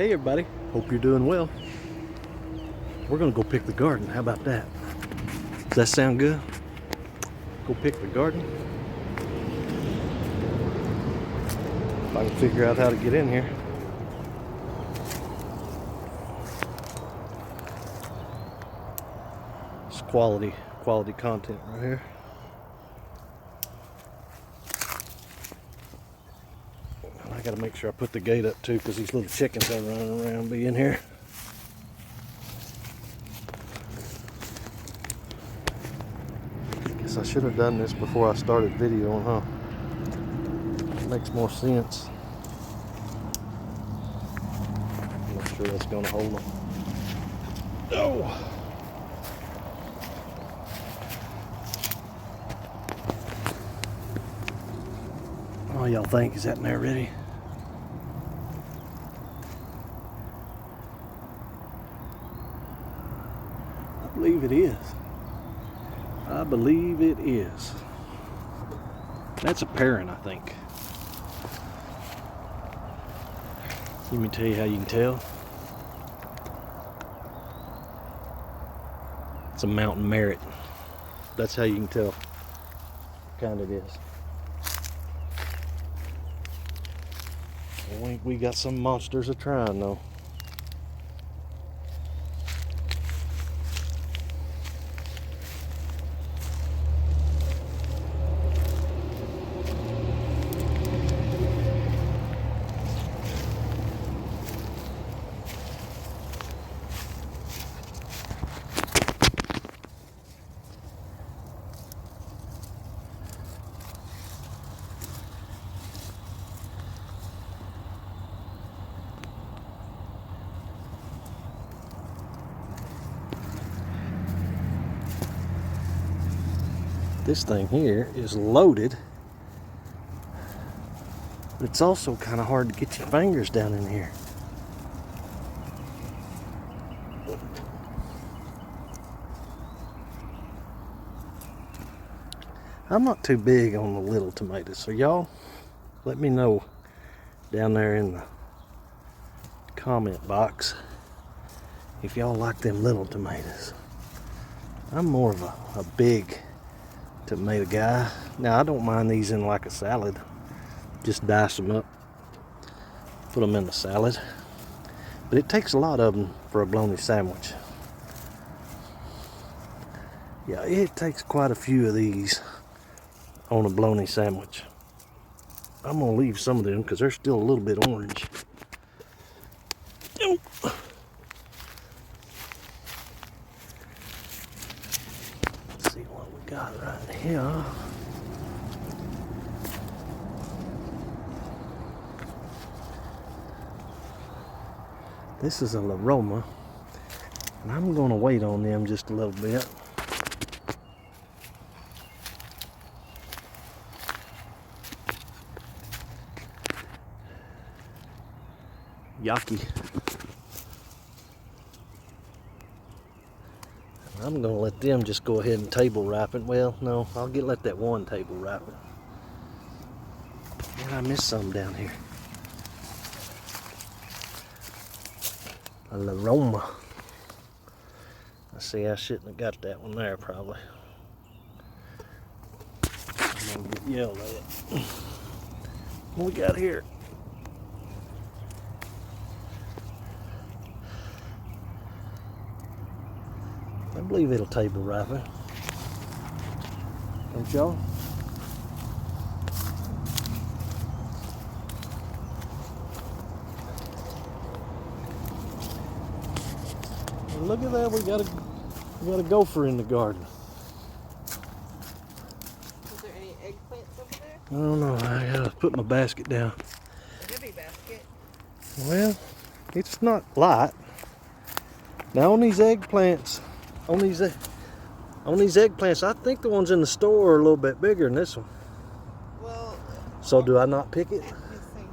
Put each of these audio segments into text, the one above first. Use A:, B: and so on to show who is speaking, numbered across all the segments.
A: Hey everybody, hope you're doing well. We're gonna go pick the garden. How about that? Does that sound good? Go pick the garden. If I can figure out how to get in here. It's quality content right here. And I gotta make sure I put the gate up too, because these little chickens are running around being here. Guess I should have done this before I started videoing, huh? Makes more sense. I'm not sure that's gonna hold them. Oh! Oh, y'all think? Is that in there ready? I believe it is. I believe it is. That's a parent, I think. Let me tell you how you can tell. It's a mountain merritt. That's how you can tell what kind it is. We got some monsters a trying though. This thing here is loaded, but it's also kind of hard to get your fingers down in here. I'm not too big on the little tomatoes, so y'all let me know down there in the comment box if y'all like them little tomatoes. I'm more of a big tomato guy. Now I don't mind these in like a salad. Just dice them up, put them in the salad. But it takes a lot of them for a bologna sandwich. Yeah, it takes quite a few of these on a bologna sandwich. I'm gonna leave some of them because they're still a little bit orange. Let's see what we got right here. This is a Roma, and I'm gonna wait on them just a little bit. Yaki. I'm gonna let them just go ahead and table ripen. Well, no, I'll let that one table ripen. And I missed some down here. A Roma. I see I shouldn't have got that one there probably. I'm gonna get yelled at. What we got here? I believe it'll table ripen. Don't y'all? Look at that, we got a gopher in the garden.
B: Is there any eggplants over there?
A: I don't know, I gotta put my basket down.
B: A heavy basket.
A: Well, it's not light. Now on these eggplants, on these eggplants, I think the ones in the store are a little bit bigger than this one.
B: Well,
A: So do I not pick it?
B: let me see.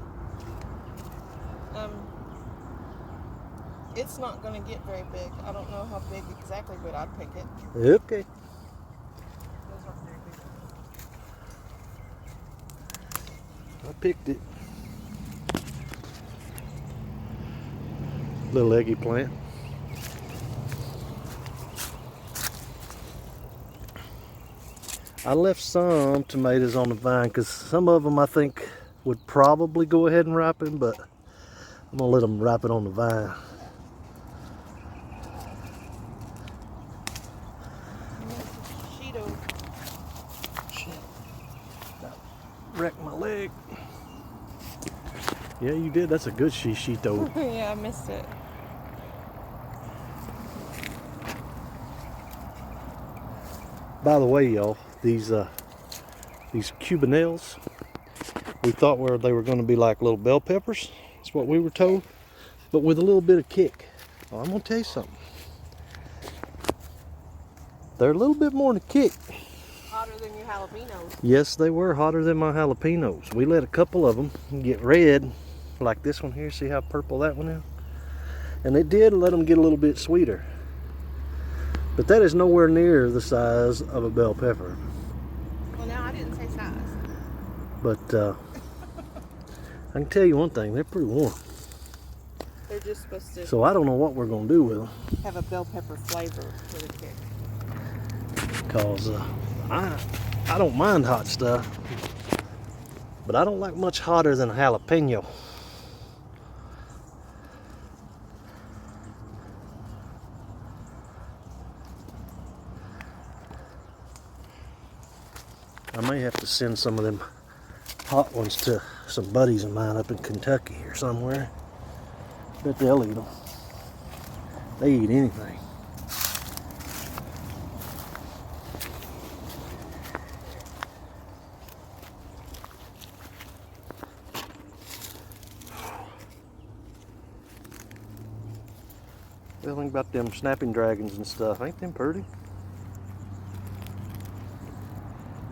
B: It's not going to get very big. I don't know how big exactly, but I'd pick it.
A: Okay.
B: Those aren't very big.
A: I picked it. Little eggy plant. I left some tomatoes on the vine because some of them I think would probably go ahead and ripen, but I'm gonna let them ripen on the vine. Shit. Wrecked my leg. Yeah, you did. That's a good shishito.
B: Yeah, I missed it.
A: By the way, y'all, these cubanelles, we thought they were going to be like little bell peppers. That's what we were told, but with a little bit of kick. Well, I'm going to tell you something. They're a little bit more than a kick.
B: Hotter than your jalapenos.
A: Yes, they were hotter than my jalapenos. We let a couple of them get red, like this one here. See how purple that one is? And it did let them get a little bit sweeter. But that is nowhere near the size of a bell pepper.
B: Well, now I didn't say size.
A: But I can tell you one thing, they're pretty warm.
B: They're just supposed to
A: So I don't know what we're going to do with them.
B: have a bell pepper flavor with a kick.
A: Because I don't mind hot stuff. But I don't like much hotter than a jalapeno. I may have to send some of them hot ones to some buddies of mine up in Kentucky or somewhere. Bet they'll eat them. They eat anything. Well, think about them snapping dragons and stuff. Ain't them pretty?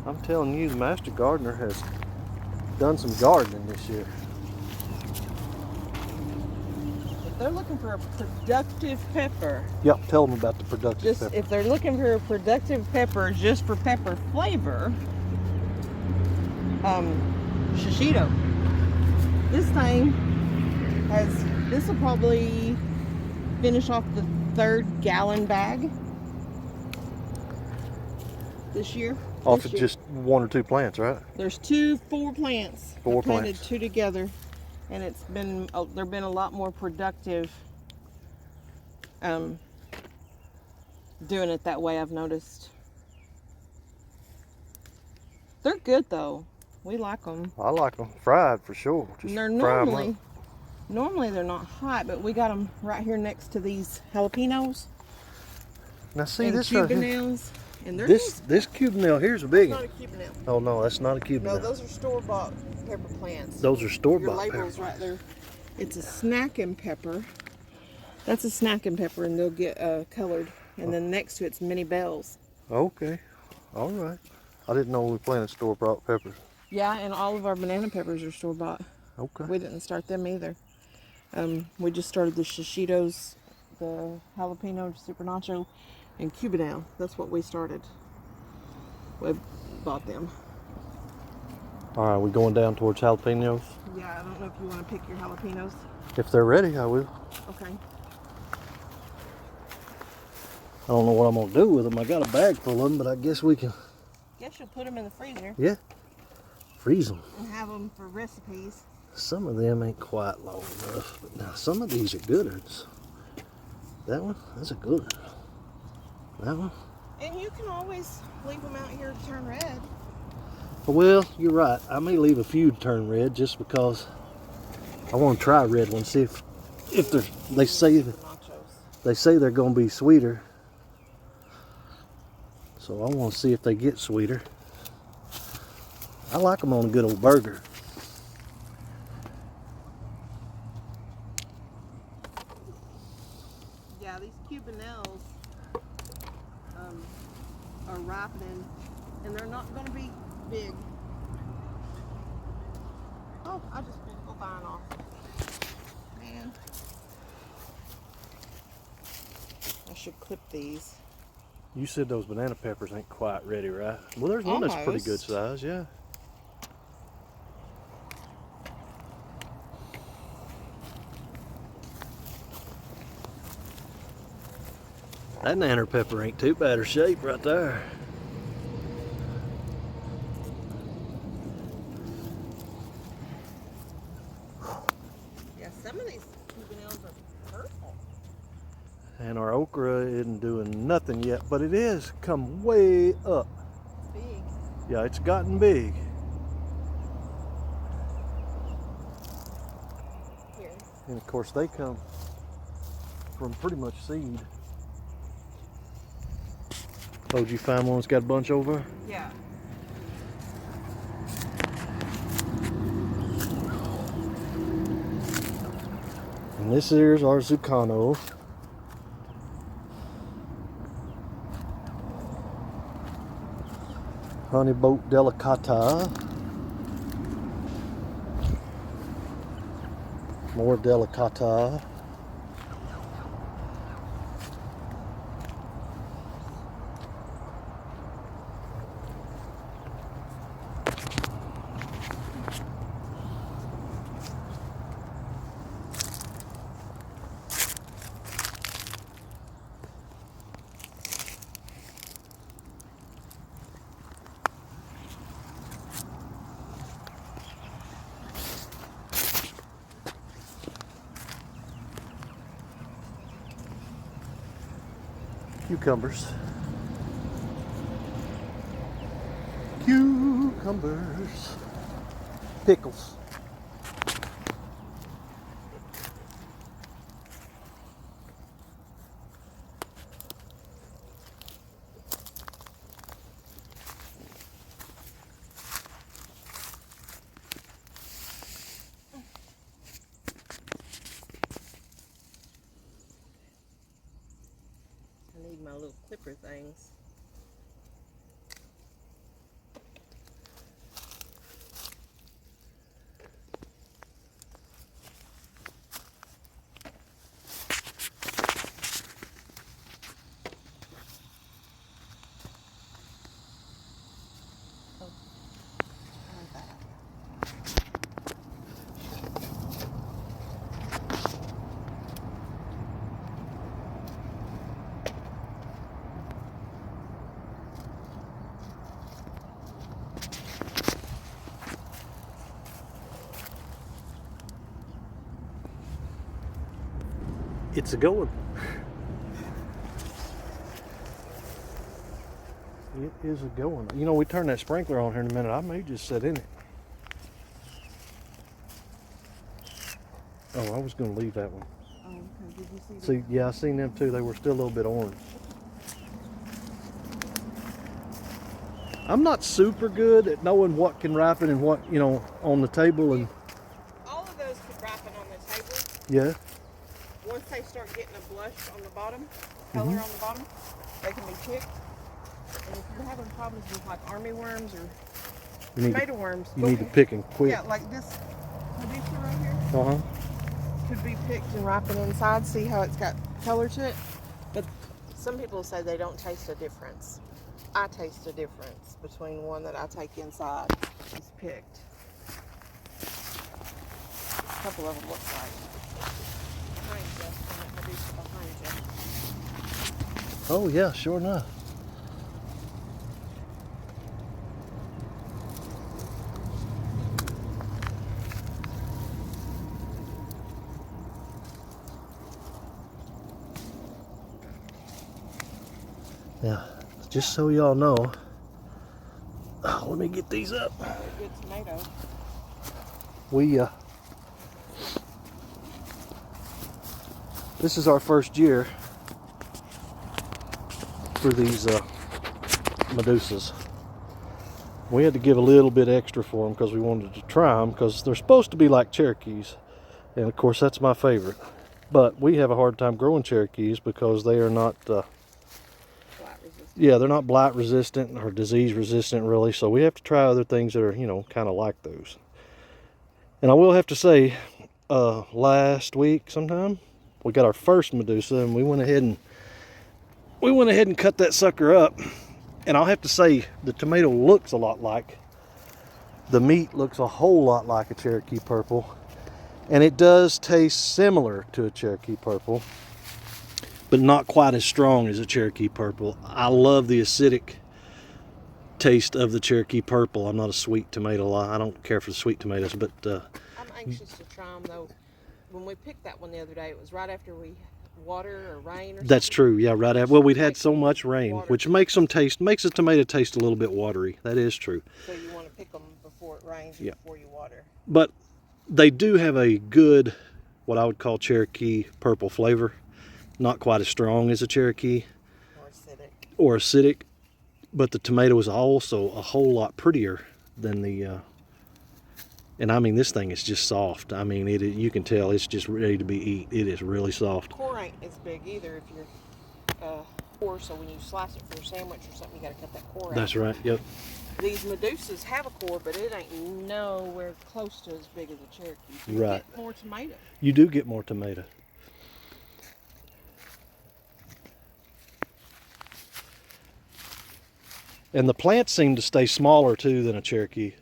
A: I'm telling you, the master gardener has done some gardening this year.
B: If they're looking for a productive pepper,
A: Yep, tell them about the productive pepper.
B: if they're looking for a productive pepper just for pepper flavor, shishito. This will probably finish off the 3rd gallon bag this year.
A: Off of just 1 or 2 plants, right?
B: There's 4 plants.
A: Four
B: I planted
A: plants.
B: 2 together, and they've been a lot more productive doing it that way, I've noticed. They're good though. We like them.
A: I like them fried for sure. Just
B: And they're
A: fry 'em up.
B: normally they're not hot, but we got them right here next to these jalapenos
A: Now see
B: and
A: this right here.
B: cubanelles. And they're
A: This cubanelle here's a big
B: not
A: one.
B: a cubanelle.
A: Oh no, that's not a
B: No,
A: cubanelle.
B: those are store-bought pepper plants.
A: Those are
B: Your
A: store-bought
B: label's
A: peppers.
B: right there. It's a snacking pepper. That's a snacking pepper, and they'll get colored. And then next to it's mini bells.
A: Okay, all right. I didn't know we planted store-bought peppers.
B: Yeah, and all of our banana peppers are store-bought.
A: Okay.
B: We didn't start them either. We just started the shishitos, the jalapeno, super nacho, and cubanelle. That's what we started. We bought them.
A: All right, we going down towards jalapenos.
B: Yeah, I don't know if you want to pick your jalapenos.
A: If they're ready, I will.
B: Okay.
A: I don't know what I'm gonna do with them. I got a bag full of them, but I guess we can.
B: Guess you'll put them in the freezer.
A: Yeah. Freeze them.
B: And have them for recipes.
A: Some of them ain't quite long enough, but now some of these are good ones. That one, that's a good one. That one.
B: And you can always leave them out here to turn red.
A: Well, you're right. I may leave a few to turn red just because I want to try red ones. See if they say they're gonna be sweeter. So I want to see if they get sweeter. I like them on a good old burger.
B: Yeah, these cubanelles are ripening, and they're not going to be big. Oh, I just pulled the vine off. Man. I should clip these.
A: You said those banana peppers ain't quite ready, right? Well, there's one that's pretty good
B: Almost.
A: size, yeah. That nanner pepper ain't too bad of shape right there.
B: Yeah, some of these juveniles are purple.
A: And our okra isn't doing nothing yet, but it is come way up.
B: It's big.
A: Yeah, it's gotten big.
B: Here.
A: And of course they come from pretty much seed. Oh, did you find one that's got a bunch over?
B: Yeah.
A: And this here's our zucchino. Honey boat delicata. More delicata. Cucumbers. Cucumbers. Pickles.
B: I need my little clipper things.
A: It's a going. It is a going. You know, we turn that sprinkler on here in a minute. I may just sit in it. Oh, I was going to leave that one.
B: Oh, okay. Did you see
A: See, yeah, I seen them too. They were still a little bit orange. I'm not super good at knowing what can ripen and what, you know, on the table. And
B: all of those could ripen on the table.
A: yeah.
B: Once they start getting a blush on the bottom, color on the bottom, they can be picked. And if you're having problems with like army worms or tomato worms,
A: You need to pick and quick.
B: yeah, like this Medusa right here
A: Uh-huh.
B: could be picked and ripen inside. See how it's got color to it? But some people say they don't taste a difference. I taste a difference between one that I take inside is picked. A couple of them look like. Behind you, and that Medusa behind you.
A: Oh, yeah, sure enough. Yeah, just so y'all know, let me get these up.
B: They're good tomatoes.
A: This is our first year for these Medusas. We had to give a little bit extra for them because we wanted to try them because they're supposed to be like Cherokees, and of course that's my favorite. But we have a hard time growing Cherokees because they are not. Yeah, they're not blight resistant or disease resistant really, so we have to try other things that are, you know, kind of like those. And I will have to say, last week sometime, we got our first Medusa and we went ahead and cut that sucker up. And I'll have to say, the tomato looks a lot like, the meat looks a whole lot like a Cherokee Purple. And it does taste similar to a Cherokee Purple. but not quite as strong as a Cherokee Purple. I love the acidic taste of the Cherokee Purple. I'm not a sweet tomato. I don't care for the sweet tomatoes, but
B: I'm anxious to try them though. When we picked that one the other day, it was right after we water or rain or something.
A: that's true. Yeah, right after. Well, we'd had so much rain,
B: Water.
A: which makes a tomato taste a little bit watery. That is true.
B: So you want to pick them before it rains,
A: Yeah.
B: before you water.
A: But they do have a good, what I would call Cherokee Purple flavor. Not quite as strong as a Cherokee. Or acidic. But the tomato is also a whole lot prettier than the, and I mean, this thing is just soft. I mean, you can tell it's just ready to be eat. It is really soft.
B: Core ain't as big either if you're core, so when you slice it for a sandwich or something, you got to cut that core out.
A: That's right, yep.
B: These Medusas have a core, but it ain't nowhere close to as big as a Cherokee. You
A: Right.
B: get more tomato.
A: You do get more tomato. And the plants seem to stay smaller too than a Cherokee.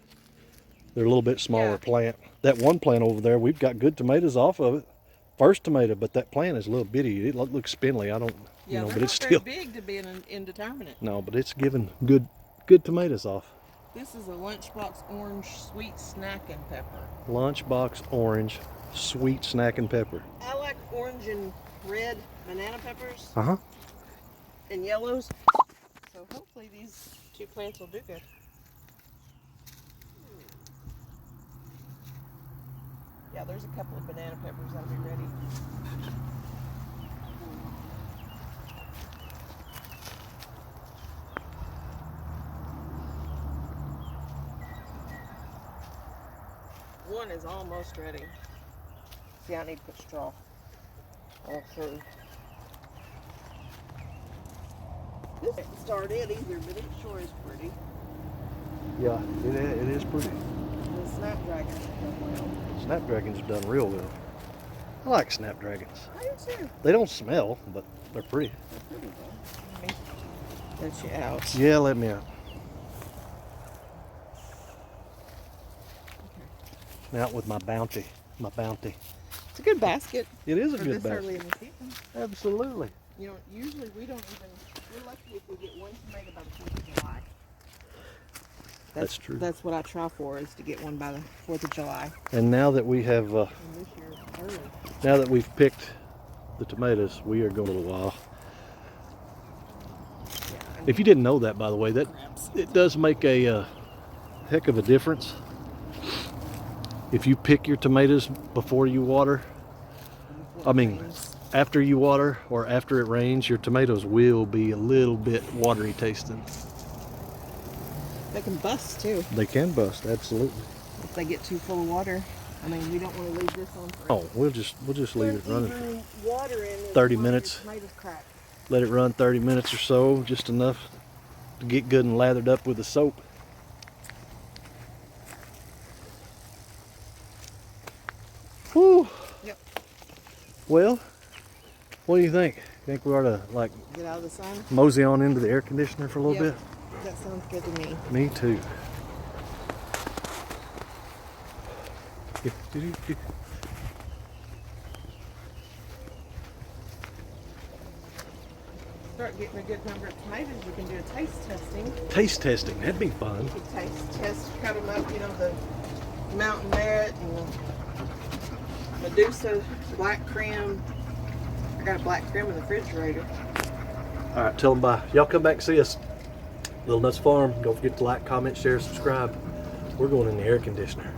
A: They're a little bit smaller plant. That one plant over there, we've got good tomatoes off of it. First tomato, but that plant is a little bitty. It looks spindly. I don't,
B: Yeah,
A: but
B: they're
A: it's
B: not
A: still
B: very big to be an indeterminate.
A: No, but it's giving good tomatoes off.
B: This is a lunchbox orange sweet snacking pepper.
A: Lunchbox orange sweet snacking pepper.
B: I like orange and red banana peppers
A: Uh-huh.
B: and yellows. So hopefully these two plants will do good. Yeah, there's a couple of banana peppers that'll be ready. One is almost ready. See, I need to put straw all through. This didn't start it either, but it sure is pretty.
A: Yeah, it is pretty.
B: The snapdragon has done well.
A: Snapdragons have done real well. I like snapdragons.
B: I do too.
A: They don't smell, but they're pretty.
B: They're pretty though. Let me let you out.
A: Yeah, let me out. Out with my bounty.
B: It's a good basket.
A: It is a
B: for
A: good
B: this
A: basket.
B: early in the season.
A: Absolutely.
B: You know, usually we don't even. We're lucky if we get one tomato by the 4th of July.
A: That's true.
B: That's what I try for, is to get one by the 4th of July.
A: And now that we have,
B: And this year it's early.
A: now that we've picked the tomatoes, we are going a little while.
B: Yeah,
A: If you didn't know that, by the way, that it does make a heck of a difference. If you pick your tomatoes before you water, after you water or after it rains, your tomatoes will be a little bit watery tasting.
B: They can bust too
A: They can bust, absolutely.
B: if they get too full of water. I mean, we don't want to leave this on for.
A: Oh, we'll just leave it running.
B: Even water in
A: 30 minutes.
B: Tomatoes crack.
A: Let it run 30 minutes or so, just enough to get good and lathered up with the soap. Whew.
B: Yep.
A: Well, what do you think? Think we ought to like
B: Get out of the sun.
A: mosey on into the air conditioner for a little
B: Yep. That sounds good to me.
A: bit? Me too.
B: Start getting a good number of tomatoes, you can do a taste testing.
A: Taste testing, that'd be fun.
B: You can taste test, cut them up, you know, the mountain merit and the Medusa black creme. I got a black creme in the refrigerator.
A: All right, tell them bye. Y'all come back and see us. Little Nuts Farm. Don't forget to like, comment, share, subscribe. We're going in the air conditioner.